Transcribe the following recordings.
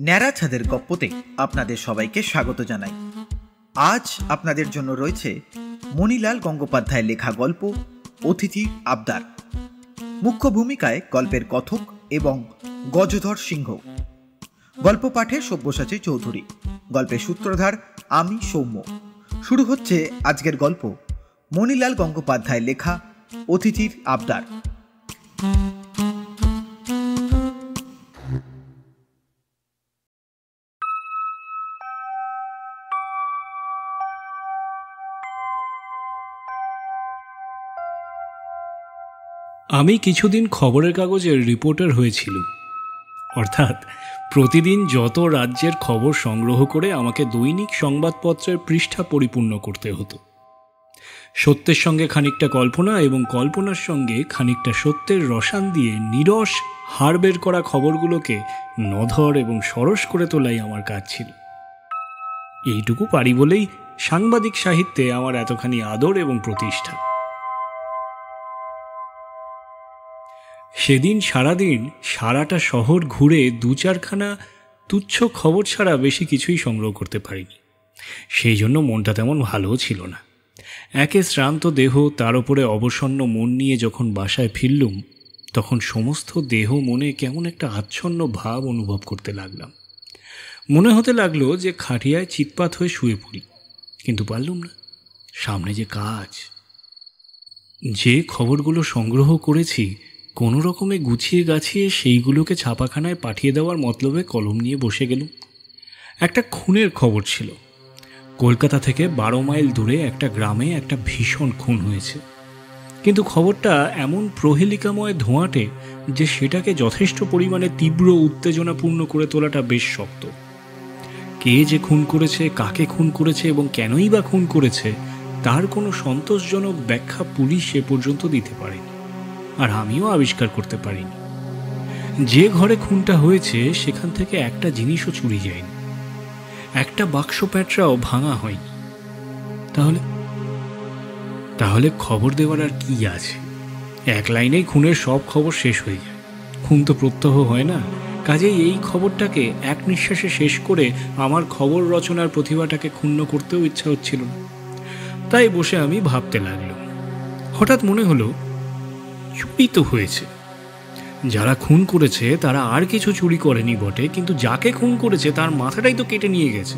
ন্যাড়া ছাদের গপ্পতে আপনাদের সবাইকে স্বাগত জানাই। আজ আপনাদের জন্য রয়েছে মণিলাল গঙ্গোপাধ্যায়ের লেখা গল্প অতিথির আবদার। মুখ্য ভূমিকায় গল্পের কথক এবং গজধর সিংহ। গল্প পাঠে সব্যসাচী চৌধুরী, গল্পের সূত্রধার আমি সৌম্য। শুরু হচ্ছে আজকের গল্প মণিলাল গঙ্গোপাধ্যায়ের লেখা অতিথির আবদার। আমি কিছুদিন খবরের কাগজের রিপোর্টার হয়েছিল, অর্থাৎ প্রতিদিন যত রাজ্যের খবর সংগ্রহ করে আমাকে দৈনিক সংবাদপত্রের পৃষ্ঠা পরিপূর্ণ করতে হতো। সত্যের সঙ্গে খানিকটা কল্পনা এবং কল্পনার সঙ্গে খানিকটা সত্যের রসায়ন দিয়ে নিরস হাড় বের করা খবরগুলোকে নধর এবং সরস করে তোলাই আমার কাজ ছিল। এইটুকু পারি বলেই সাংবাদিক সাহিত্যে আমার এতখানি আদর এবং প্রতিষ্ঠা। সেদিন সারাদিন সারাটা শহর ঘুরে দু চারখানা তুচ্ছ খবর ছাড়া বেশি কিছুই সংগ্রহ করতে পারিনি। সেই জন্য মনটা তেমন ভালোও ছিল না। একে শ্রান্ত দেহ, তার উপরে অবসন্ন মন নিয়ে যখন বাসায় ফিরলুম, তখন সমস্ত দেহ মনে কেমন একটা আচ্ছন্ন ভাব অনুভব করতে লাগলাম। মনে হতে লাগলো যে খাটিয়ায় চিৎপাত হয়ে শুয়ে পড়ি, কিন্তু পারলুম না। সামনে যে কাজ, যে খবরগুলো সংগ্রহ করেছি কোনো রকমে গুছিয়ে গাছিয়ে সেইগুলোকে ছাপাখানায় পাঠিয়ে দেওয়ার মতলবে কলম নিয়ে বসে গেলুম। একটা খুনের খবর ছিল। কলকাতা থেকে 12 মাইল দূরে একটা গ্রামে একটা ভীষণ খুন হয়েছে, কিন্তু খবরটা এমন প্রহেলিকাময় ধোঁয়াটে যে সেটাকে যথেষ্ট পরিমাণে তীব্র উত্তেজনাপূর্ণ করে তোলাটা বেশ শক্ত। কে যে খুন করেছে, কাকে খুন করেছে এবং কেনই বা খুন করেছে তার কোনো সন্তোষজনক ব্যাখ্যা পুলিশ এ পর্যন্ত দিতে পারেনি, আর আমিও আবিষ্কার করতে পারিনি। যে ঘরে খুনটা হয়েছে সেখান থেকে একটা জিনিসও চুরি যায়নি, একটা বাক্স প্যাঁটরাও ভাঙা হয়নি। তাহলে খবর দেওয়ার আর কি আছে? এক লাইনেই খুনের সব খবর শেষ হয়ে যায়। খুন তো প্রত্যহ হয় না, কাজেই এই খবরটাকে এক নিঃশ্বাসে শেষ করে আমার খবর রচনার প্রতিভাটাকে ক্ষুণ্ণ করতেও ইচ্ছা হচ্ছিল না। তাই বসে আমি ভাবতে লাগলাম। হঠাৎ মনে হলো, চুরি তো হয়েছে। যারা খুন করেছে তারা আর কিছু চুরি করেনি বটে, কিন্তু যাকে খুন করেছে তার মাথাটাই তো কেটে নিয়ে গেছে।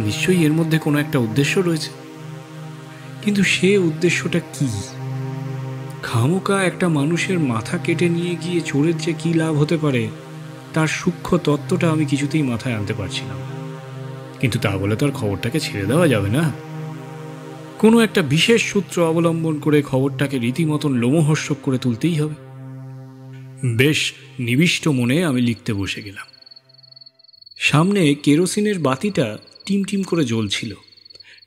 নিশ্চয়ই এর মধ্যে কোনো একটা উদ্দেশ্য রয়েছে, কিন্তু সে উদ্দেশ্যটা কি? খামোকা একটা মানুষের মাথা কেটে নিয়ে গিয়ে চোরের যে কি লাভ হতে পারে তার সূক্ষ্ম তত্ত্বটা আমি কিছুতেই মাথায় আনতে পারছিলাম। কিন্তু তা বলে তো আর খবরটাকে ছেড়ে দেওয়া যাবে না। কোনো একটা বিশেষ সূত্র অবলম্বন করে খবরটাকে রীতিমতন লোমহর্ষক করে তুলতেই হবে। বেশ নিবিষ্ট মনে আমি লিখতে বসে গেলাম। সামনে কেরোসিনের বাতিটা টিমটিম করে জ্বলছিল,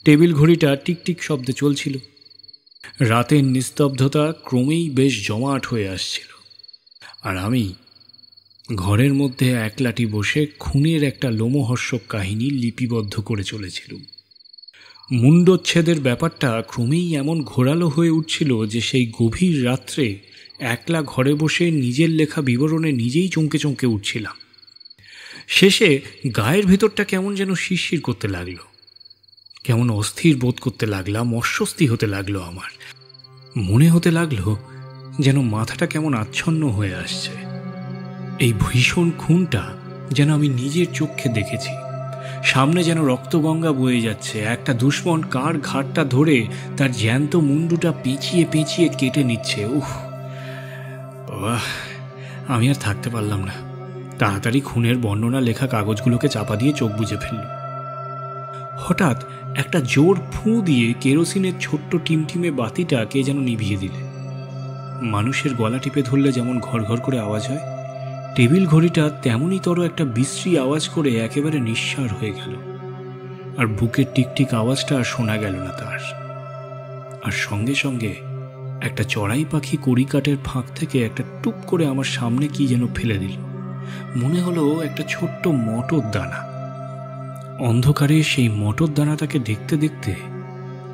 টেবিল ঘড়িটা টিকটিক শব্দে চলছিল। রাতের নিস্তব্ধতা ক্রমেই বেশ জমাট হয়ে আসছিল, আর আমি ঘরের মধ্যে একলাটি বসে খুনের একটা লোমহর্ষক কাহিনী লিপিবদ্ধ করে চলেছিলাম। মুণ্ডচ্ছেদের ব্যাপারটা ক্রমেই এমন ঘোরালো হয়ে উঠছিল যে সেই গভীর রাত্রে একলা ঘরে বসে নিজের লেখা বিবরণে নিজেই চমকে চমকে উঠছিলাম। শেষে গায়ের ভিতরটা কেমন যেন শিরশির করতে লাগলো, কেমন অস্থির বোধ করতে লাগলাম, অস্বস্তি হতে লাগলো আমার। মনে হতে লাগলো যেন মাথাটা কেমন আচ্ছন্ন হয়ে আসছে। এই ভীষণ খুনটা যেন আমি নিজের চোখে দেখেছি। সামনে যেন রক্তগঙ্গা বয়ে যাচ্ছে, একটা দুশ্মন কার ঘাটটা ধরে তার জ্যান্ত মুন্ডুটা পেঁচিয়ে পেঁচিয়ে কেটে নিচ্ছে। উফ বাবা, আমি আর থাকতে পারলাম না। তাড়াতাড়ি খুনের বর্ণনা লেখা কাগজগুলোকে চাপা দিয়ে চোখ বুজে ফেলল। হঠাৎ একটা জোর ফুঁ দিয়ে কেরোসিনের ছোট্ট টিমটিমে বাতিটা কে যেন নিভিয়ে দিলে। মানুষের গলা টিপে ধরলে যেমন ঘর ঘর করে আওয়াজ হয়, টেবিল ঘড়িটা তেমনই তর একটা বিশ্রী আওয়াজ করে একেবারে নিঃসাড় হয়ে গেল, আর বুকের টিকটিক আওয়াজটা আর শোনা গেল না তার। আর সঙ্গে সঙ্গে একটা চড়াই পাখি কড়িকাঠের ফাঁক থেকে একটা টুপ করে আমার সামনে কি যেন ফেলে দিল। মনে হলো একটা ছোট্ট মটর দানা। অন্ধকারে সেই মটর দানাটাকে দেখতে দেখতে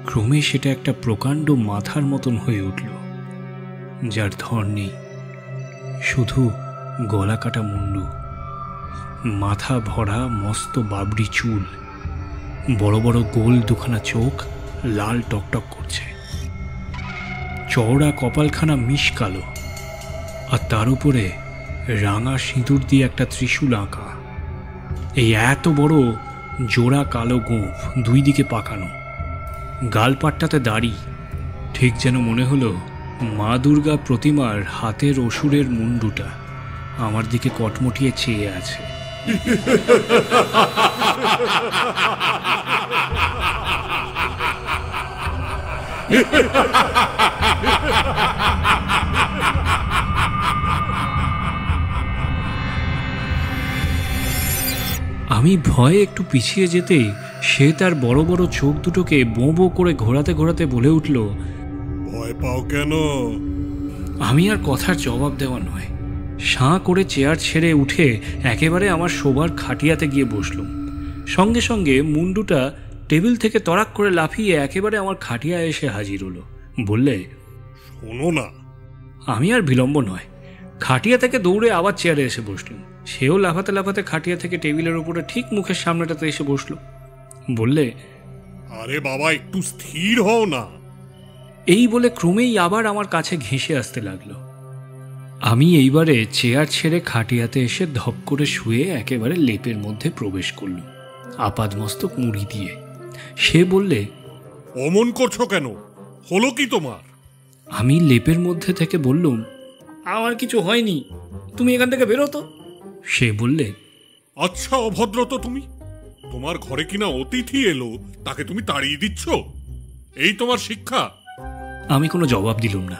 ক্রমে সেটা একটা প্রকাণ্ড মাথার মতন হয়ে উঠল, যার ধর নেই, শুধু গলা কাটা মুন্ডু, মাথা ভরা মস্ত বাবরি চুল, বড় বড় গোল দুখানা চোখ লাল টকটক করছে, চওড়া কপালখানা মিশ কালো, আর তার উপরে রাঙা সিঁদুর দিয়ে একটা ত্রিশূল আঁকা। এই এত বড় জোড়া কালো গোঁফ, দুই দিকে পাকানো, গালপাট্টাতে দাড়ি, ঠিক যেন মনে হলো মা দুর্গা প্রতিমার হাতের অসুরের মুন্ডুটা আমার দিকে কটমটিয়ে চেয়ে আছে। আমি ভয়ে একটু পিছিয়ে যেতেই সে তার বড় বড় চোখ দুটোকে বোঁ বোঁ করে ঘোরাতে ঘোরাতে বলে উঠল, ভয় পাও কেন? আমি আর কথার জবাব দেওয়া নয়, সাঁ করে চেয়ার ছেড়ে উঠে একেবারে আমার শোবার খাটিয়াতে গিয়ে বসলুম। সঙ্গে সঙ্গে মুন্ডুটা টেবিল থেকে তড়াক করে লাফিয়ে একেবারে আমার খাটিয়ায় এসে হাজির হলো। বললে, শোনো না। আমি আর বিলম্ব নয়, খাটিয়া থেকে দৌড়ে আবার চেয়ারে এসে বসলুম। সেও লাফাতে লাফাতে খাটিয়া থেকে টেবিলের উপরে ঠিক মুখের সামনেটাতে এসে বসলো। বললে, আরে বাবা, একটু স্থির হও না। এই বলে ক্রমেই আবার আমার কাছে ঘেঁষে আসতে লাগলো। আমি এইবারে চেয়ার ছেড়ে খাটিয়াতে এসে ধপ করে শুয়ে একেবারে লেপের মধ্যে প্রবেশ করলুম, আপাদমস্তক মুড়ি দিয়ে। সে বললে, অমন করছো কেন? হলো কি তোমার? আমি লেপের মধ্যে থেকে বললুম, আমার কিছু হয়নি, তুমি এখান থেকে বেরো তো। সে বললে, আচ্ছা অভদ্র তো তুমি। তোমার ঘরে কিনা অতিথি এলো, তাকে তুমি তাড়িয়ে দিচ্ছ? এই তোমার শিক্ষা? আমি কোনো জবাব দিলুম না।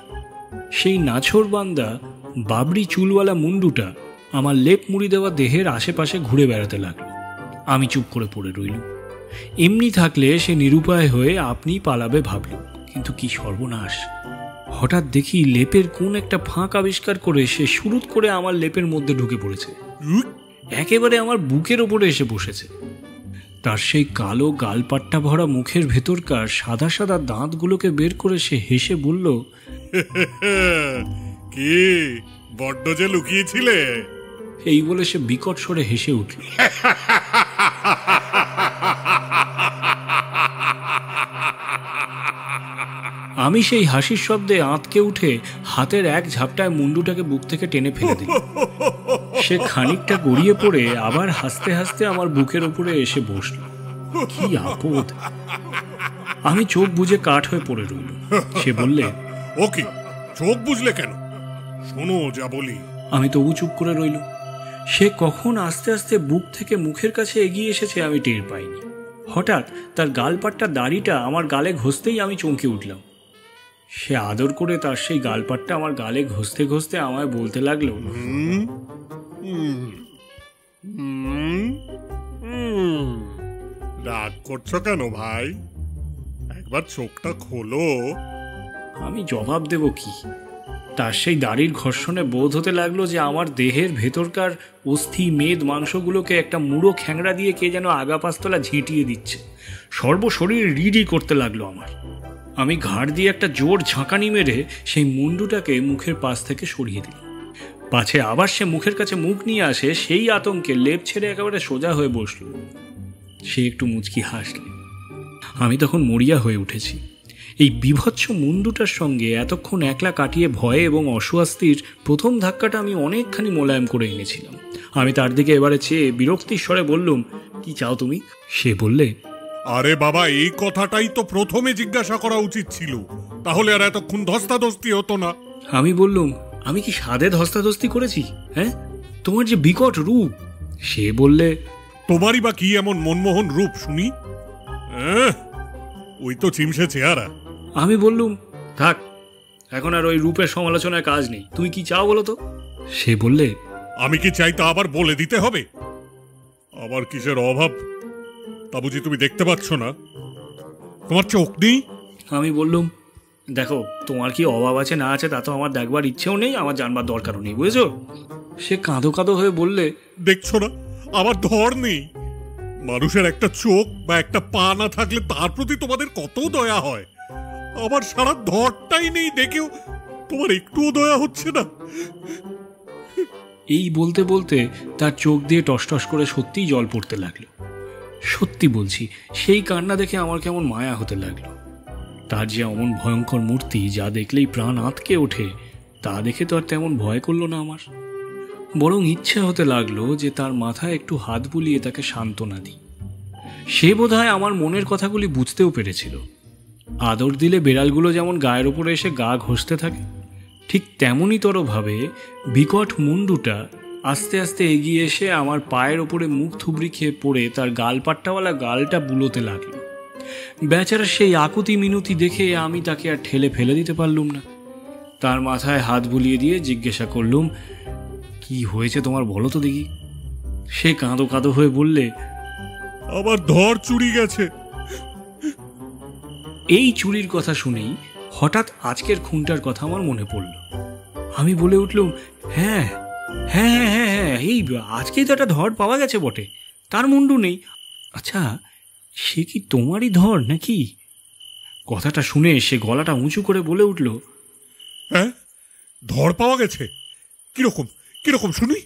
সেই নাছোড় বান্দা বাবরি চুলওয়ালা মুন্ডুটা আমার লেপ মুড়ি দেওয়া দেহের আশেপাশে ঘুরে বেড়াতে লাগলো। আমি চুপ করে পড়ে রইলুম। এমনি থাকলে সে নিরুপায় হয়ে আপনিই পালাবে ভাবলুম, কিন্তু কি সর্বনাশ! হঠাৎ দেখি লেপের কোন একটা ফাঁক আবিষ্কার করে সে শুরুত করে আমার লেপের মধ্যে ঢুকে পড়েছে, একেবারে আমার বুকের ওপরে এসে বসেছে। তার সেই কালো গালপাট্টা ভরা মুখের ভেতরকার সাদা সাদা দাঁতগুলোকে বের করে সে হেসে বলল, কি বড্ড যে লুকিয়েছিলে। এই বলে সে বিকট স্বরে হেসে উঠল। আমি সেই হাসির শব্দে আঁতকে উঠে হাতের এক ঝাপটায় মুন্ডুটাকে বুক থেকে টেনে ফেলে দিল। সে খানিকটা গড়িয়ে পড়ে আবার হাসতে হাসতে আমার বুকের উপরে এসে বসল। কি আপদ! আমি চোখ বুজে কাঠ হয়ে পড়ে রইল। সে বললে, ওকে, চোখ বুঝলে কেন? শোনো যা বলি। আমি তবু চুপ করে রইল। সে কখন আস্তে আস্তে বুক থেকে মুখের কাছে এগিয়ে এসেছে আমি টের পাইনি। হঠাৎ তার গালপাট্টা দাড়িটা আমার গালে ঘষতেই আমি চমকে উঠলাম। সে আদর করে তার সেই গালপাটটা আমার গালে ঘষতে ঘষতে আমায় বলতে লাগলো, রাগ করছো কেন ভাই? একবার চোখটা খোলো। আমি জবাব দেব কি? তার সেই দাড়ির ঘর্ষণে বোধ হতে লাগলো যে আমার দেহের ভেতরকার অস্থি মেদ মাংসগুলোকে একটা মুড়ো খ্যাংড়া দিয়ে কে যেন আগা পাস্তলা ঝেঁটিয়ে দিচ্ছে। সর্বশরীর রিডি করতে লাগলো আমার। আমি ঘাড় দিয়ে একটা জোর ঝাঁকানি মেরে সেই মুন্ডুটাকে মুখের পাশ থেকে সরিয়ে দিলাম। পাছে আবার সে মুখের কাছে মুখ নিয়ে আসে, সেই আতঙ্কে লেপ ছেড়ে একেবারে সোজা হয়ে বসল। সে একটু মুচকি হাসল। আমি তখন মরিয়া হয়ে উঠেছি। এই বিভৎস মুন্ডুটার সঙ্গে এতক্ষণ একলা কাটিয়ে ভয়ে এবং অস্বস্তির প্রথম ধাক্কাটা আমি অনেকখানি মোলায়েম করে এনেছিলাম। আমি তার দিকে এবারে চেয়ে বিরক্তির স্বরে বললুম, কি চাও তুমি? সে বললে, আরে বাবা, এই কথাটাই তো প্রথমে জিজ্ঞাসা করা উচিত ছিল, তাহলে আর এতক্ষণ ধস্তাধস্তি হতো না। আমি বললুম, আমি কি সাধে ধস্তাধস্তি করেছি? হ্যাঁ, তোমার যে বিকট রূপ। সে বললে, তোমারই বা কি এমন মনমোহন রূপ শুনি? ওই তো চিমসে চেহারা। আমি বললুম, থাক, এখন আর ওই রূপের সমালোচনায় কাজ নেই, তুমি কি চাও বলো তো? সে বললে, আমি কি চাই তা আবার বলে দিতে হবে? আবার কিসের অভাব তা বুঝি তুমি দেখতে পাচ্ছ না? তোমার চোখ নেই? আমি বললুম, দেখো, তোমার কি অভাব আছে না আছে তা তো আমার দেখবার ইচ্ছেও নেই, আমার জানবার দরকারও নেই, বুঝেছো? সে কাঁদো কাঁদো হয়ে বললে, দেখছো না আমার ধর নেই? মানুষের একটা চোখ বা একটা পা না থাকলে তার প্রতি তোমাদের কত দয়া হয়। আমার সারা ধরটাই নেই দেখেও তোমার একটুও দয়া হচ্ছে না। এই বলতে বলতে তার চোখ দিয়ে টসটস করে সত্যিই জল পড়তে লাগলো। সত্যি বলছি, সেই কান্না দেখে আমার কেমন মায়া হতে লাগলো। তার যে অমন ভয়ঙ্কর মূর্তি, যা দেখলেই প্রাণ আঁতকে ওঠে, তা দেখে তো আর তেমন ভয় করলো না আমার। বরং ইচ্ছে হতে লাগলো যে তার মাথায় একটু হাত বুলিয়ে তাকে সান্ত্বনা দিই। সে বোধহয় আমার মনের কথাগুলি বুঝতেও পেরেছিল। আদর দিলে বেড়ালগুলো যেমন গায়ের ওপরে এসে গা ঘষতে থাকে, ঠিক তেমনই তরভাবে বিকট মুন্ডুটা আস্তে আস্তে এগিয়ে এসে আমার পায়ের ওপরে মুখ থুবড়ি খেয়ে পড়ে তার গালপাট্টাওয়ালা গালটা বুলোতে লাগলো। বেচারা সেই আকুতি মিনতি দেখে আমি তাকে আর ঠেলে ফেলে দিতে পারলুম না। তার মাথায় হাত বুলিয়ে দিয়ে জিজ্ঞাসা করলুম, কি হয়েছে তোমার, বলো তো দেখি। সে কাঁদো কাঁদো হয়ে বললে, আমার ধর চুরি গেছে। এই চুরির কথা শুনেই হঠাৎ আজকের খুনটার কথা আমার মনে পড়ল। আমি বলে উঠলুম, হ্যাঁ হ্যাঁ হ্যাঁ হ্যাঁ হ্যাঁ, এই আজকেই তো একটা ধর পাওয়া গেছে বটে, তার মুন্ডু নেই। আচ্ছা, সে কি তোমারই ধর নাকি? কথাটা শুনে সে গলাটা উঁচু করে বলে উঠল, হ্যাঁ, ধর পাওয়া গেছে? কিরকম কিরকম শুনি?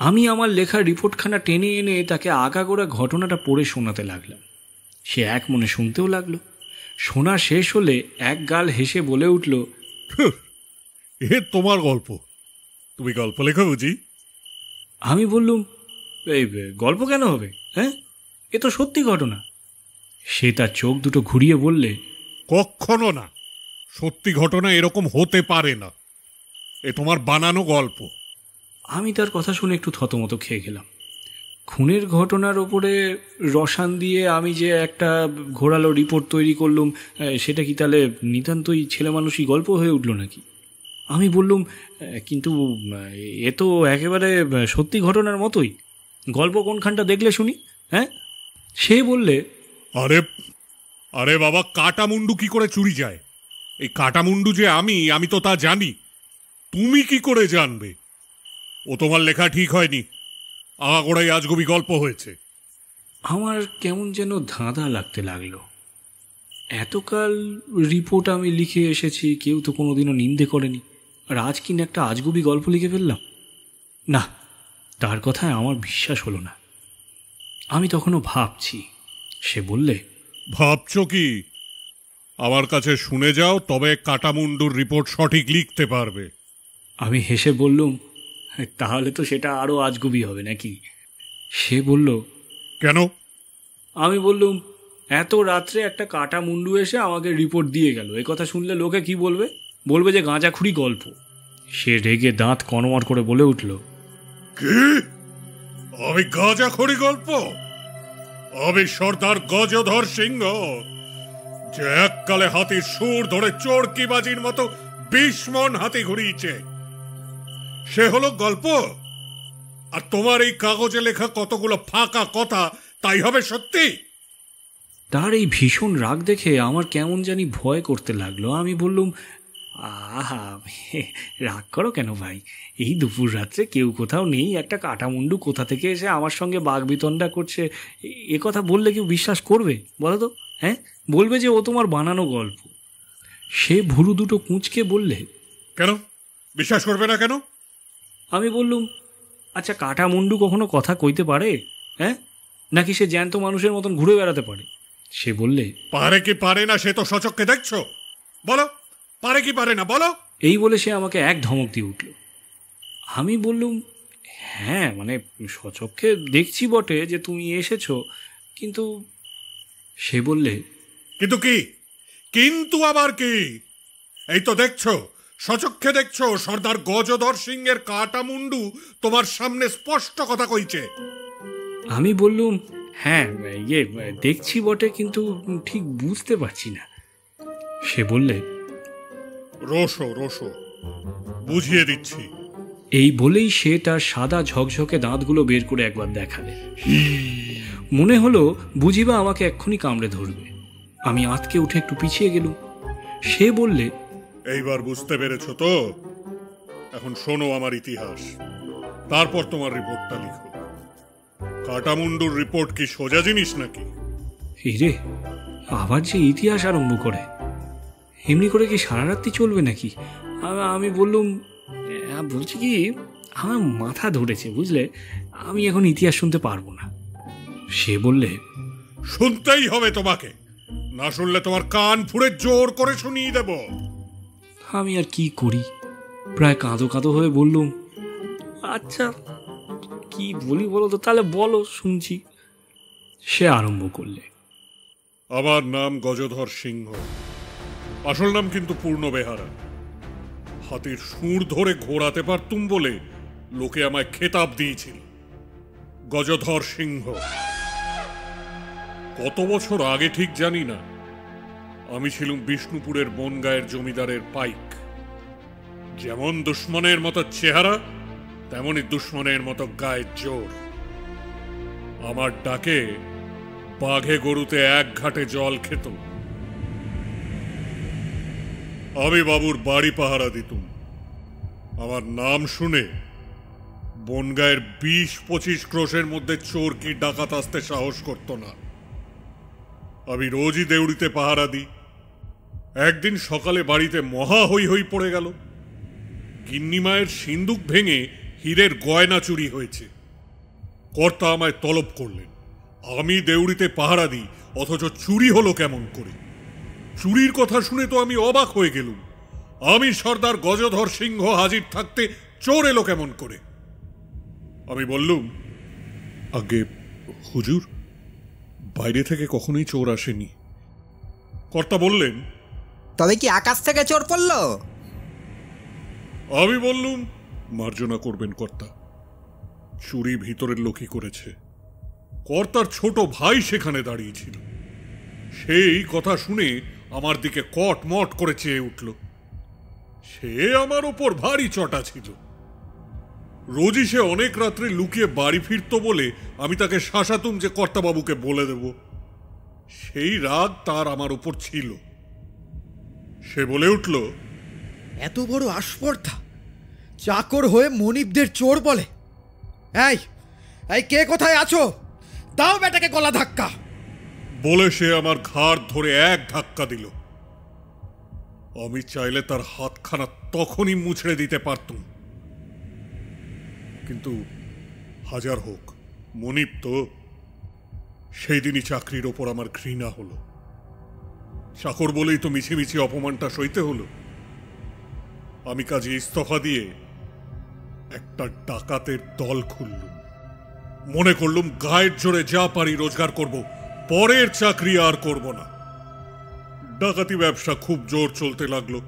আমি আমার লেখার রিপোর্টখানা টেনে এনে তাকে আগাগোড়া ঘটনাটা পড়ে শোনাতে লাগলাম। সে এক মনে শুনতেও লাগলো। শোনা শেষ হলে এক গাল হেসে বলে উঠল, এ তোমার গল্প? তুমি গল্প লেখো বুঝি? আমি বললুম, এই গল্প কেন হবে, হ্যাঁ, এ তো সত্যি ঘটনা। সে তার চোখ দুটো ঘুরিয়ে বললে, কখনো না, সত্যি ঘটনা এরকম হতে পারে না, এ তোমার বানানো গল্প। আমি তার কথা শুনে একটু থতমত খেয়ে গেলাম। খুনের ঘটনার ওপরে রসান দিয়ে আমি যে একটা ঘোরালো রিপোর্ট তৈরি করলুম, সেটা কি তাহলে নিতান্তই ছেলে মানুষই গল্প হয়ে উঠল নাকি? আমি বললুম, কিন্তু এ তো একেবারে সত্যি ঘটনার মতোই। গল্প কোনখানটা দেখলে শুনি, হ্যাঁ? সে বললে, আরে আরে বাবা, কাটা মুন্ডু কি করে চুরি যায়? এই কাটা মুন্ডু যে আমি তো তা জানি, তুমি কি করে জানবে? ও তোমার লেখা ঠিক হয়নি, আগাগোড়াই আজগুবি গল্প হয়েছে। আমার কেমন যেন ধাঁধা লাগতে লাগলো। এতকাল রিপোর্ট আমি লিখে এসেছি, কেউ তো কোনোদিনও নিন্দে করেনি, আর আজ কিনা একটা আজগুবি গল্প লিখে ফেললাম। না, তার কথায় আমার বিশ্বাস হলো না। আমি তখনও ভাবছি। সে বললে, ভাবছো কি? আমার কাছে শুনে যাও, তবে কাটা মুন্ডুর রিপোর্ট সঠিক লিখতে পারবে। আমি হেসে বললুম, তাহলে তো সেটা আরও আজগুবি হবে নাকি? সে বলল, কেন? আমি বললুম, এত রাত্রে একটা কাটা মুন্ডু এসে আমাকে রিপোর্ট দিয়ে গেল, এ কথা শুনলে লোকে কি বলবে? বলবে যে গাঁজাখুরি গল্প। সে রেগে দাঁত কনমর করে বলে উঠল, কি? আমি গাঁজাখড়ি গল্প? আমি সর্দার গজধর সিংহ, যে এককালে হাতির সুর ধরে চোরকিবাজির মতো 20 মণ হাতি ঘুরিয়েছে, সে হলো গল্প? আর তোমার এই কাগজে লেখা কতগুলো ফাঁকা কথা, তাই হবে সত্যি? তার এই ভীষণ রাগ দেখে আমার কেমন জানি ভয় করতে লাগলো। আমি বললুম, আহা, রাগ করো কেন ভাই? এই দুপুর রাত্রে কেউ কোথাও নেই, একটা কাটামুন্ডু কোথা থেকে এসে আমার সঙ্গে বাগবিতণ্ডা করছে, এ কথা বললে কেউ বিশ্বাস করবে বলো তো? হ্যাঁ, বলবে যে ও তোমার বানানো গল্প। সে ভুরু দুটো কুঁচকে বললে, কেন বিশ্বাস করবে না কেন? আমি বললুম, আচ্ছা, কাটামুন্ডু কখনো কথা কইতে পারে, হ্যাঁ, নাকি সে জ্যান্ত মানুষের মতন ঘুরে বেড়াতে পারে? সে বললে, পারে কি পারে না সে তো সচক্ষে দেখছো, বলো পারে কি পারে না বলো। এই বলে সে আমাকে এক ধমক দিয়ে উঠল। আমি বললুম, হ্যাঁ, মানে সচক্ষে দেখছি বটে যে তুমি এসেছো, কিন্তু। সে বললে, কিন্তু কি? কিন্তু আবার কি? এই তো দেখছো, সচক্ষে দেখছো, সর্দার গজধর সিংহের কাটা মুন্ডু তোমার সামনে স্পষ্ট কথা কইছে। আমি বললুম, হ্যাঁ, দেখছি বটে, কিন্তু ঠিক বুঝতে পারছি না। সে বললে, রোসো রোসো, বুঝিয়ে দিচ্ছি। এই বলেই সে তার সাদা ঝকঝকে দাঁতগুলো বের করে একবার দেখালে। মনে হলো বুঝিবা আমাকে এক্ষুনি কামড়ে ধরবে। আমি আঁতকে উঠে একটু পিছিয়ে গেলুম। সে বললে, এইবার বুঝতে পেরেছ তো? এখন শোনো আমার ইতিহাস, তারপর তোমার রিপোর্টটা লিখো। কাটামুন্ডুর রিপোর্ট কি সোজা জিনিস নাকি? এই রে, আবার যে ইতিহাস আরম্ভ করে। এমনি করে কি সারা রাত্রি চলবে নাকি? আমি বললুম, বলছি কি, আমার মাথা ধরেছে বুঝলে, আমি এখন ইতিহাস শুনতে পারবো না। সে বললে, শুনতেই হবে তোমাকে, না শুনলে তোমার কান ফুঁড়ে জোর করে শুনিয়ে দেব। আমি আর কি করি, প্রায় কাঁদো কাঁদো হয়ে বললুম, আচ্ছা কি বলি বলো তো, তাহলে বলো, শুনছি। সে আরম্ভ করলে, আমার নাম গজধর সিংহ, আসল নাম কিন্তু পূর্ণ বেহারা। হাতির সুর ধরে ঘোরাতে পারতুম বলে লোকে আমায় খেতাব দিয়েছিল গজধর সিংহ। কত বছর আগে ঠিক জানি না, আমি ছিলাম বিষ্ণুপুরের বনগাঁয়ের জমিদারের পাইক। যেমন দুশ্মনের মতো চেহারা, তেমনি দুশ্মনের মতো গায়ের জোর। আমার ডাকে বাঘে গরুতে এক ঘাটে জল খেত। আমি বাবুর বাড়ি পাহারা দিতুম। আমার নাম শুনে বনগাঁয়ের ২০-২৫ ক্রোশের মধ্যে চোর কি ডাকাত আসতে সাহস করত না। আমি রোজই দেউড়িতে পাহারা দিই। একদিন সকালে বাড়িতে মহা হৈ হৈ পড়ে গেল। গিন্নিমায়ের সিন্দুক ভেঙে হীরের গয়না চুরি হয়েছে। কর্তা আমায় তলব করলেন। আমি দেউড়িতে পাহারা দিই, অথচ চুরি হলো কেমন করে? চুরির কথা শুনে তো আমি অবাক হয়ে গেলুম। আমি সর্দার গজধর সিংহ হাজির থাকতে চোর এলো কেমন করে? আমি বললুম, আগে হুজুর, বাইরে থেকে কখনোই চোর আসেনি। কর্তা বললেন, তবে কি আকাশ থেকে চোর পড়ল? আমি বললুম, মার্জনা করবেন কর্তা, চুরি ভিতরের লোকই করেছে। কর্তার ছোট ভাই সেখানে দাঁড়িয়েছিল। সেই কথা শুনে আমার দিকে কটমট করে চেয়ে উঠল। সে আমার ওপর ভারী চটা ছিল। রোজই সে অনেক রাত্রে লুকিয়ে বাড়ি ফিরত বলে আমি তাকে শাসাতুম যে কর্তাবাবুকে বলে দেব। সেই রাগ তার আমার উপর ছিল। সে বলে উঠল, এত বড় আস্পর্ধা, চাকর হয়ে মনিবদের চোর বলে? এই এই কে কোথায় আছো? দাও বেটাকে গলা ধাক্কা। বলে সে আমার ঘাড় ধরে এক ধাক্কা দিল। আমি চাইলে তার হাতখানা তখনই মুছড়ে দিতে পারতুম, কিন্তু হাজার হোক মনিব তো। সেই দিনই চাকরির ওপর আমার ঘৃণা হলো। চাকর বলেই তো মিছিমিছি অপমানটা সইতে হলো। আমি কাজে ইস্তফা দিয়ে একটা ডাকাতের দল খুললুম। মনে করলুম গায়ের জোরে যা পারি রোজগার করব, পরের চাকরি আর করব না। ডাকাতি ব্যবসা খুব জোর চলতে লাগলো।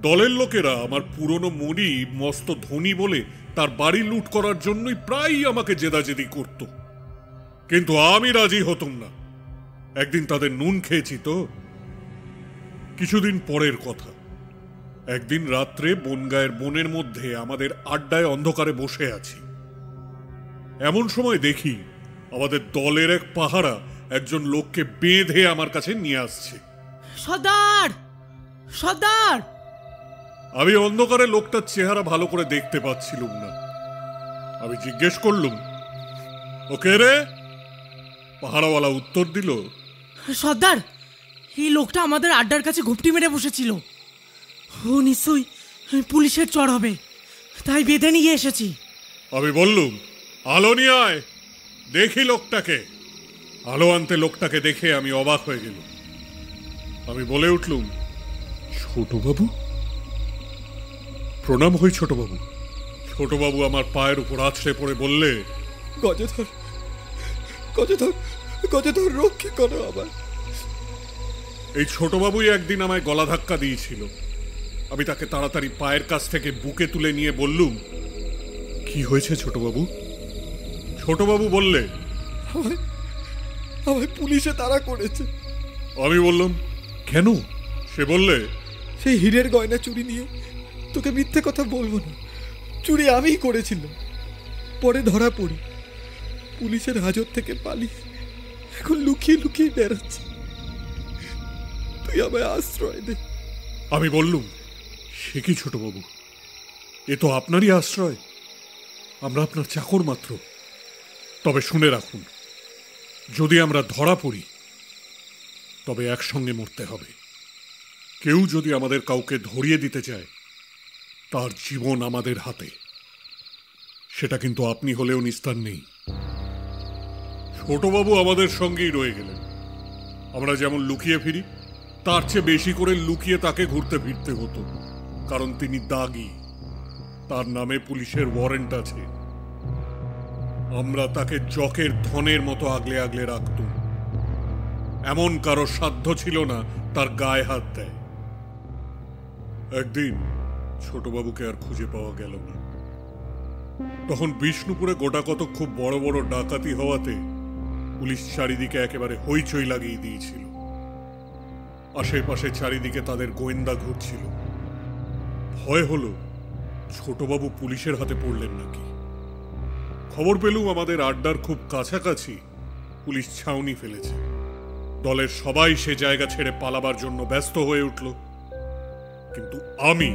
দলের লোকেরা আমার পুরনো মনিব মস্ত ধনী বলে তার বাড়ি লুট করার জন্যই প্রায়ই আমাকে জেদাজেদি করত, কিন্তু আমি রাজি হতুম না। একদিন তাদের নুন খেয়েছি তো। কিছুদিন পরের কথা, একদিন রাত্রে বনগাঁয়ের বনের মধ্যে আমাদের আড্ডায় অন্ধকারে বসে আছি। এমন সময় দেখি আমাদের দলের এক পাহারা একজন লোককে বেঁধে আমার কাছে নিয়ে আসছে। সর্দার, সর্দার! আমি অন্ধকারে লোকটার চেহারা ভালো করে দেখতে পাচ্ছিলুম না। আমি জিজ্ঞেস করলুম, ও কে রে? পাহারাওয়ালা উত্তর দিল, সর্দার, এই লোকটা আমাদের আড্ডার কাছে ঘুপটি মেরে বসেছিল। ও নিশ্চয়ই পুলিশের চর হবে, তাই বেঁধে নিয়ে এসেছি। আমি বললুম, আলো নিয়ে আয়, দেখি লোকটাকে। আলো আনতে লোকটাকে দেখে আমি অবাক হয়ে গেলুম। আমি বলে উঠলুম, ছোটবাবু? প্রণাম হই ছোটবাবু। ছোটবাবু আমার পায়ের উপর আছড়ে পড়ে বললে, গজধর, গজধর, গজধর, রক্ষে করো আমার। এই ছোটবাবুই একদিন আমায় গলা ধাক্কা দিয়েছিল। আমি তাকে তাড়াতাড়ি পায়ের কাছ থেকে বুকে তুলে নিয়ে বললুম, কি হয়েছে ছোটবাবু? ছোটবাবু বললে, আমায় পুলিশে তাড়া করেছে। আমি বললাম, কেন? সে বললে, সেই হীরের গয়না চুরি নিয়ে। তোকে মিথ্যে কথা বলবো না, চুরি আমিই করেছিলাম, পরে ধরা পড়ি, পুলিশের হাজত থেকে পালিয়ে এখন লুকিয়ে লুকিয়ে বেড়াচ্ছি। তুই আমায় আশ্রয় দে। আমি বললুম, সে কি ছোটবাবু, এ তো আপনারই আশ্রয়, আমরা আপনার চাকর মাত্র। তবে শুনে রাখুন, যদি আমরা ধরা পড়ি তবে একসঙ্গে মরতে হবে। কেউ যদি আমাদের কাউকে ধরিয়ে দিতে চায়, তার জীবন আমাদের হাতে। সেটা কিন্তু আপনি হলেও নিস্তার নেই। ছোটবাবু আমাদের সঙ্গেই রয়ে গেলেন। আমরা যেমন লুকিয়ে ফিরি, তার চেয়ে বেশি করে লুকিয়ে তাকে ঘুরতে ফিরতে হতো, কারণ তিনি দাগী, তার নামে পুলিশের ওয়ারেন্ট আছে। আমরা তাকে জকের ধনের মতো আগলে আগলে রাখতুম, এমন কারো সাধ্য ছিল না তার গায়ে হাত দেয়। একদিন ছোটবাবুকে আর খুঁজে পাওয়া গেল না। তখন বিষ্ণুপুরে গোটা কত খুব বড় বড় ডাকাতি হওয়াতে পুলিশ চারিদিকে একেবারে হইচই লাগিয়ে দিয়েছিল। আশেপাশে চারিদিকে তাদের গোয়েন্দা ঘুরছিল। ভয় হলো ছোটবাবু পুলিশের হাতে পড়লেন নাকি। খবর পেলুম আমাদের আড্ডার খুব কাছাকাছি পুলিশ ছাউনি ফেলেছে। দলের সবাই সে জায়গা ছেড়ে পালাবার জন্য ব্যস্ত হয়ে উঠল, কিন্তু আমি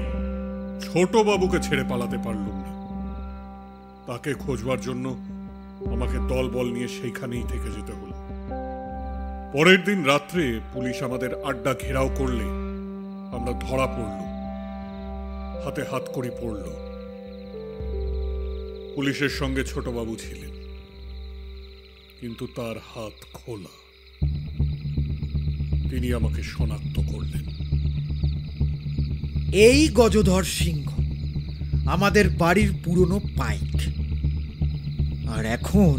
ছোটবাবুকে ছেড়ে পালাতে পারলুম না। তাকে খোঁজবার জন্য আমাকে দলবল নিয়ে সেইখানেই থেকে যেতে হলো। পরের দিন রাত্রে পুলিশ আমাদের আড্ডা ঘেরাও করলে আমরা ধরা পড়ল, হাতে হাত কড়ি পড়ল। পুলিশের সঙ্গে ছোটবাবু ছিলেন, কিন্তু তার হাত খোলা। তিনি আমাকে শনাক্ত করলেন। এই গজধর সিংহ আমাদের বাড়ির পুরনো পাইক, আর এখন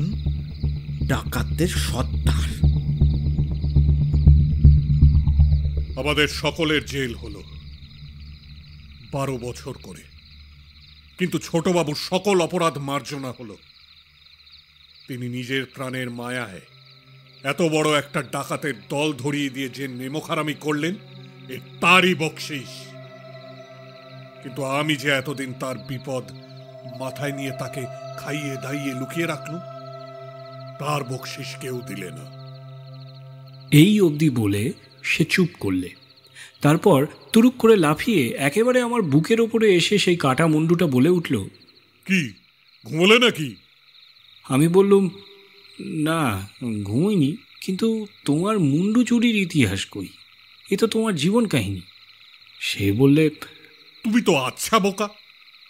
ডাকাতদের সর্দার। আমাদের সকলের জেল হলো 12 বছর করে, কিন্তু ছোটবাবুর সকল অপরাধ মার্জনা হলো। তিনি নিজের প্রাণের মায়ায় এত বড় একটা ডাকাতের দল ধরিয়ে দিয়ে যে নেমখারামি করলেন, তারই বকশিস। কিন্তু আমি যে এতদিন তার বিপদ মাথায় নিয়ে তাকে খাইয়ে দাইয়ে লুকিয়ে রাখলুম, তার বকশিস কেউ দিলে না। এই অবধি বলে সে চুপ করলে। তারপর তুরুক করে লাফিয়ে একেবারে আমার বুকের ওপরে এসে সেই কাটা মুন্ডুটা বলে উঠল, কি ঘুমলে নাকি? আমি বললুম, না ঘুমোইনি, কিন্তু তোমার মুন্ডু চুরির ইতিহাস কই, এ তো তোমার জীবন কাহিনী। সে বললে, তুমি তো আচ্ছা বোকা,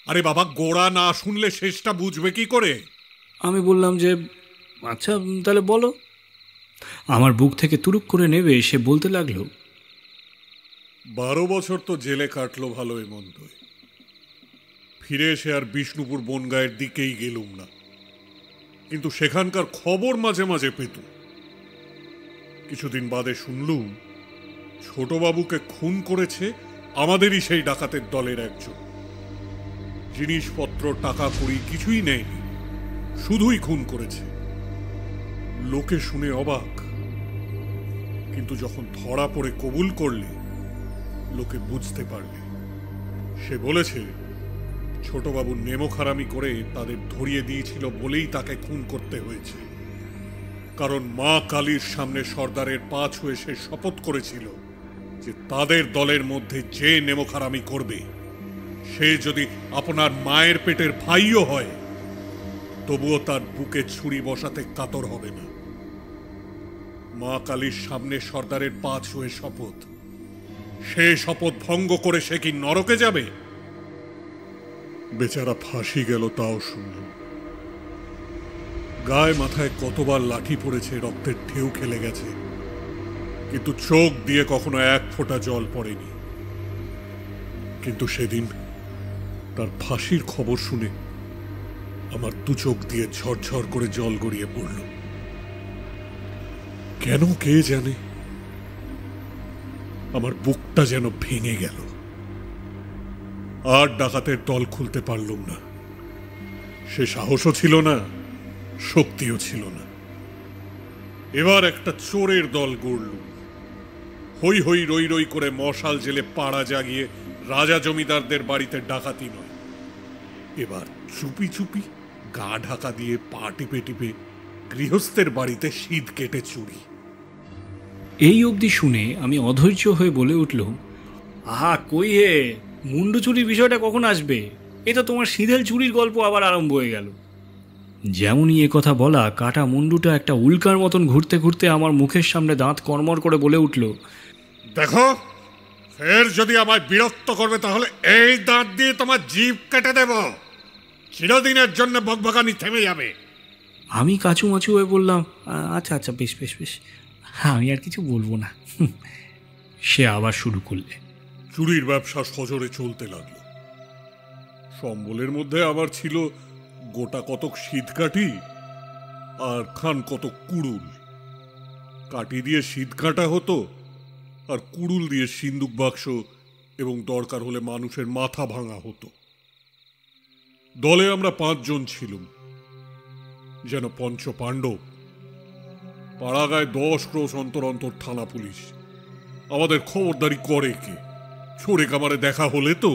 আরে বাবা, গোড়া না শুনলে শেষটা বুঝবে কি করে? আমি বললাম যে আচ্ছা তাহলে বলো। আমার বুক থেকে তুরুক করে নেবে সে বলতে লাগলো, 12 বছর তো জেলে কাটলো ভালোই মন্দই। ফিরে এসে আর বিষ্ণুপুর বনগাঁয়ের দিকেই গেলুম না, কিন্তু সেখানকার খবর মাঝে মাঝে পেতুম। কিছুদিন বাদে শুনলুম ছোটবাবুকে খুন করেছে আমাদেরই সেই ডাকাতের দলের একজন। জিনিসপত্র টাকা কড়ি কিছুই নেয়নি, শুধুই খুন করেছে। লোকে শুনে অবাক, কিন্তু যখন ধরা পড়ে কবুল করলে লোকে বুঝতে পারলে। সে বলেছে ছোটবাবু নেমখারামি করে তাদের ধরিয়ে দিয়েছিল বলেই তাকে খুন করতে হয়েছে, কারণ মা কালীর সামনে সর্দারের পা ছুঁয়ে সে শপথ করেছিল যে তাদের দলের মধ্যে যে নেমখারামি করবে সে যদি আপনার মায়ের পেটের ভাইও হয় তবুও তার বুকে ছুরি বসাতে কাতর হবে না। মা কালীর সামনে সর্দারের পা ছুঁয়ে শপথ, সে শপথ ভঙ্গ করে সে কি নরকে যাবে? বেচারা ফাঁসি গেল তাও শুনল। গায়ে মাথায় কতবার লাঠি পড়েছে, রক্তের ঢেউ খেলে গেছে, কিন্তু চোখ দিয়ে কখনো এক ফোঁটা জল পড়েনি। কিন্তু সেদিন তার ফাঁসির খবর শুনে আমার দু চোখ দিয়ে ঝরঝর করে জল গড়িয়ে পড়ল। কেন কে জানে, আমার বুকটা যেন ভেঙে গেল। আর ডাকাতের দল খুলতে পারলুম না। সে সাহসও ছিল না, শক্তিও ছিল না। এবার একটা চোরের দল গড়লুম। হই হই রই রই করে মশাল জেলে পাড়া জাগিয়ে রাজা জমিদারদের বাড়িতে ডাকাতি নয়, এবার চুপি চুপি গা ঢাকা দিয়ে পা টিপে টিপে গৃহস্থের বাড়িতে শীত কেটে চুরি। এই অবধি শুনে আমি অধৈর্য হয়ে বলে উঠলুম, আহা কই হে, মুন্ডু চুরির বিষয়টা কখন আসবে? এ তো তোমার সিঁধেল চুরির গল্প আবার আরম্ভ হয়ে গেল। যেমনই এ কথা বলা, কাটা মুন্ডুটা একটা উল্কার মতন ঘুরতে ঘুরতে আমার মুখের সামনে দাঁত কড়মড় করে বলে উঠল, দেখো, ফের যদি আমায় বিরক্ত করবে তাহলে এই দাঁত দিয়ে তোমার জিভ কেটে দেব। চিরদিনের জন্য বকবকানি থেমে যাবে। আমি কাচুমাচু হয়ে বললাম, আচ্ছা আচ্ছা, বেশ বেশ বেশ, আমি আর কিছু বলবো না। সে আবার শুরু করলে। চুরির ব্যবসা সজোরে চলতে লাগলো। সম্বলের মধ্যে আবার ছিল গোটা কতক শীতকাঠি আর খান কতক কুড়ুল। কাঠি দিয়ে শীত কাটা হতো আর কুড়ুল দিয়ে সিন্দুক বাক্স এবং দরকার হলে মানুষের মাথা ভাঙা হতো। দলে আমরা 5 জন ছিলাম, যেন পঞ্চ পাণ্ডব। পাড়াগায় 10 ক্রোশ অন্তর অন্তর থানা পুলিশ। আমাদের খবরদারি করে কে? চোরে কামারে দেখা হলে তো।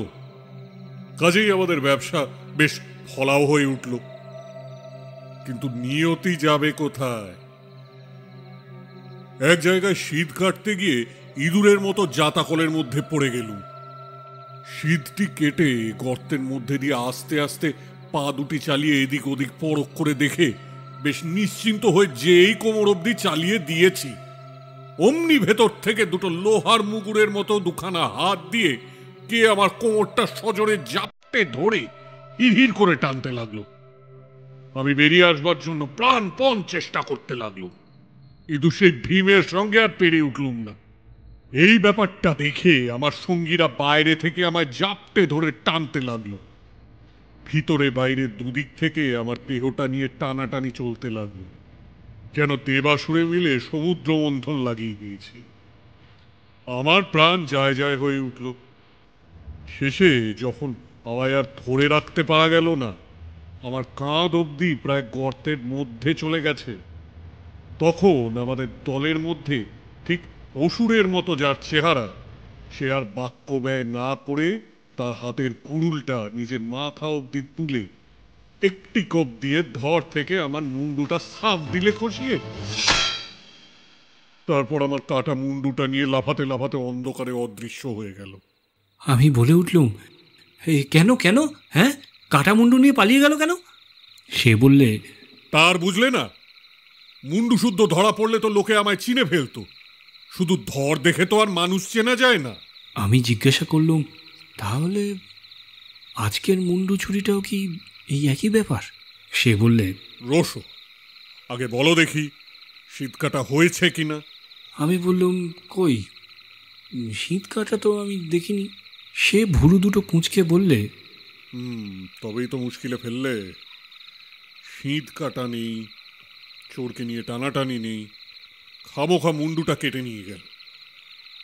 কাজেই আমাদের ব্যবসা বেশ ফলাও হয়ে উঠল। কিন্তু নিয়তি যাবে কোথায়? এক জায়গায় শীত কাটতে গিয়ে ইঁদুরের মতো জাতাকলের মধ্যে পড়ে গেলুম। শীতটি কেটে গর্তের মধ্যে দিয়ে আস্তে আস্তে পা দুটি চালিয়ে এদিক ওদিক পরখ করে দেখে বেশ নিশ্চিন্ত হয়ে যেই কোমর অবধি চালিয়ে দিয়েছি, অমনি ভেতর থেকে দুটো লোহার মুগুরের মতো দুখানা হাত দিয়ে কে আমার কোমরটা সজোরে জাপটে ধরে হিড় করে টানতে লাগলো। আমি বেরিয়ে আসবার জন্য প্রাণপণ চেষ্টা করতে লাগলো, কিন্তু সেই ভীমের সঙ্গে আর পেরে উঠলুম না। এই ব্যাপারটা দেখে আমার সঙ্গীরা বাইরে থেকে আমায় জাপটে ধরে টানতে লাগলো। ভিতরে বাইরে দুদিক থেকে আমার দেহটা নিয়ে টানাটানি চলতে লাগলো, যেন দেবাসুরে মিলে সমুদ্র মন্থন লাগিয়ে দিয়েছে। আমার প্রাণ যায় যায় হয়ে উঠল। শেষে যখন আমায় আর ধরে রাখতে পারা গেল না, আমার কাঁধ অবধি প্রায় গর্তের মধ্যে চলে গেছে, তখন আমাদের দলের মধ্যে ঠিক অসুরের মতো যার চেহারা, সে আর বাক্য ব্যয় না করে তার হাতের কুড়ুলটা নিজের মাথা অবধি তুলে একটি কোপ দিয়ে ধর থেকে আমার মুন্ডুটা সাপ দিলে খসিয়ে। তারপর আমার কাটা মুন্ডুটা নিয়ে লাফাতে লাফাতে অন্ধকারে অদৃশ্য হয়ে গেল। আমি বলে উঠলুম, কেন কেন, হ্যাঁ, কাটা মুন্ডু নিয়ে পালিয়ে গেল কেন? সে বললে, তার বুঝলে না, মুন্ডু শুদ্ধ ধরা পড়লে তো লোকে আমায় চিনে ফেলতো, শুধু ধর দেখে তো আর মানুষ চেনা যায় না। আমি জিজ্ঞাসা করলুম, তাহলে আজকের মুন্ডু চুরিটাও কি এই একই ব্যাপার? সে বললে, রোশো, আগে বলো দেখি শীত কাটা হয়েছে কিনা। আমি বললুম, কই, শীত কাটা তো আমি দেখিনি। সে ভুরু দুটো কুঁচকে বললে, তবেই তো মুশকিলে ফেললে। শীত কাটা নেই, চোরকে নিয়ে টানাটানি নেই, খামোখা মুন্ডুটা কেটে নিয়ে গেল।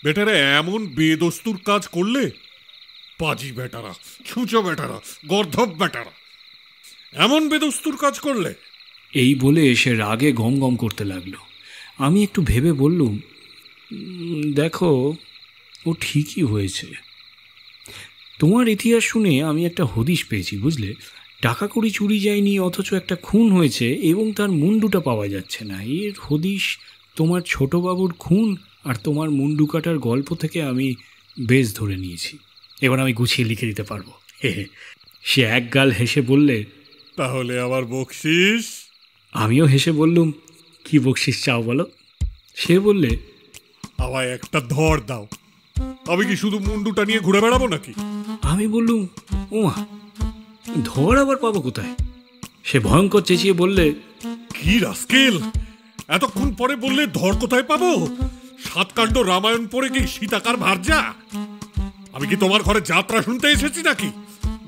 বেটারা এমন বেদস্তুর কাজ করলে, পাজি বেটারা, ছুঁচো বেটারা, গর্ধব বেটারা, এমন বেদস্তুর কাজ করলে। এই বলে সে রাগে গম গম করতে লাগলো। আমি একটু ভেবে বললুম, দেখো, ও ঠিকই হয়েছে। তোমার ইতিহাস শুনে আমি একটা হদিশ পেয়েছি, বুঝলে। টাকা কড়ি চুরি যায়নি, অথচ একটা খুন হয়েছে এবং তার মুন্ডুটা পাওয়া যাচ্ছে না। এর হদিশ তোমার ছোটবাবুর খুন আর তোমার মুন্ডু কাটার গল্প থেকে আমি বেশ ধরে নিয়েছি। এবার আমি গুছিয়ে লিখে দিতে পারবো। সে একগাল হেসে বললে, তাহলে আবার বকশিস? আমিও হেসে বললুম, কি বকশিস চাও বলো? সে বললে, আমায় একটা ধর দাও, আমি কি শুধু মুন্ডুটা নিয়ে ঘুরে বেড়াবো নাকি? আমি বললুম, ওমা, ধর আবার পাবো কোথায়? সে ভয়ঙ্কর চেঁচিয়ে বললে, কি রাস্কেল, এতক্ষণ পরে বললে ধর কোথায় পাবো? সাতকাণ্ড রামায়ণ পড়ে কি সীতাকার ভার্যা? আমি কি তোমার ঘরে যাত্রা শুনতে এসেছি নাকি?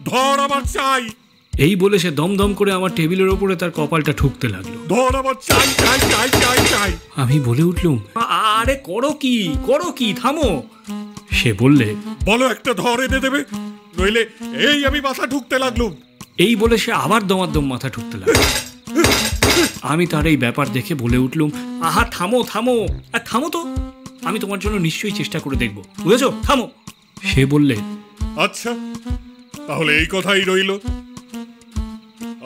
ধর আমার চাই। এই বলে সে দমদম করে আমার টেবিলের ওপরে তার কপালটা ঠুকতে লাগলো। ধর আমার চাই চাই চাই চাই চাই। আমি বলে উঠলুম, আরে করো কি, থামো। সে বললে, বলো একটা ধর এনে দেবে, নইলে এই আমি মাথা ঠুকতে লাগলুম। এই বলে সে আবার দমাদ্দম মাথা ঠুকতে লাগলো। আমি তার এই ব্যাপার দেখে বলে উঠলুম, আহা থামো থামো, আর থামো তো, আমি তোমার জন্য নিশ্চয়ই চেষ্টা করে দেখবো, বুঝেছো, থামো। সে বললে, আচ্ছা, তাহলে এই কথাই রইল।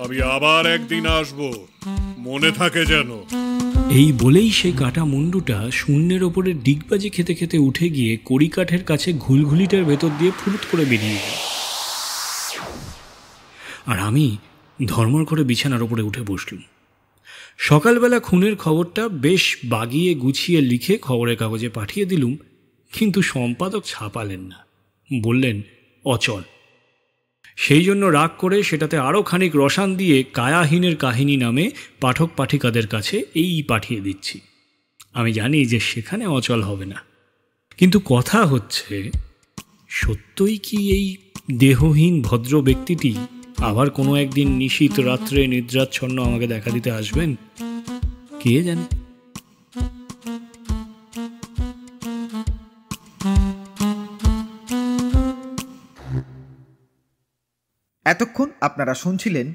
আমি আবার একদিন আসব, মনে থাকে যেন। এই বলেই সেই কাটা মুন্ডুটা শূন্যের ওপরে ডিগবাজি খেতে খেতে উঠে গিয়ে কড়িকাঠের কাছে ঘুলঘুলিটার ভেতর দিয়ে ফুরুত করে বেরিয়ে গেল। আর আমি ধর্মর করে বিছানার ওপরে উঠে বসলুম। সকালবেলা খুনের খবরটা বেশ বাগিয়ে গুছিয়ে লিখে খবরের কাগজে পাঠিয়ে দিলুম, কিন্তু সম্পাদক ছাপালেন না, বললেন অচল। সেই জন্য রাগ করে সেটাতে আরও খানিক রসান দিয়ে কায়াহীনের কাহিনী নামে পাঠক পাঠিকাদের কাছে এই পাঠিয়ে দিচ্ছি। আমি জানি যে সেখানে অচল হবে না, কিন্তু কথা হচ্ছে সত্যই কি এই দেহহীন ভদ্র ব্যক্তিটি আবার কোনো একদিন নিশীত রাত্রে নিদ্রাচ্ছন্ন আমাকে দেখা দিতে আসবেন? কে জানে। এতক্ষণ আপনারা শুনছিলেন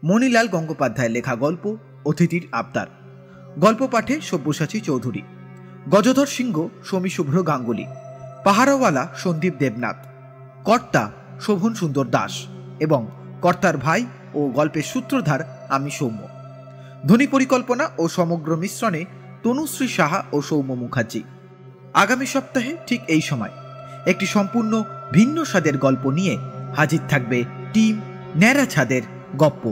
মণিলাল গঙ্গোপাধ্যায়ের লেখা গল্প অতিথির আবদার। গল্প পাঠে সব্যসাচী চৌধুরী, গজধর সিংহ সমী শুভ্র গাঙ্গুলি, পাহারাওয়ালা সন্দীপ দেবনাথ, কর্তা শোভন সুন্দর দাস এবং কর্তার ভাই ও গল্পের সূত্রধার আমি সৌম্য। ধ্বনি পরিকল্পনা ও সমগ্র মিশ্রণে তনুশ্রী সাহা ও সৌম্য মুখার্জি। আগামী সপ্তাহে ঠিক এই সময় একটি সম্পূর্ণ ভিন্ন স্বাদের গল্প নিয়ে হাজির থাকবে টিম ন্যাড়া ছাদের গপ্প।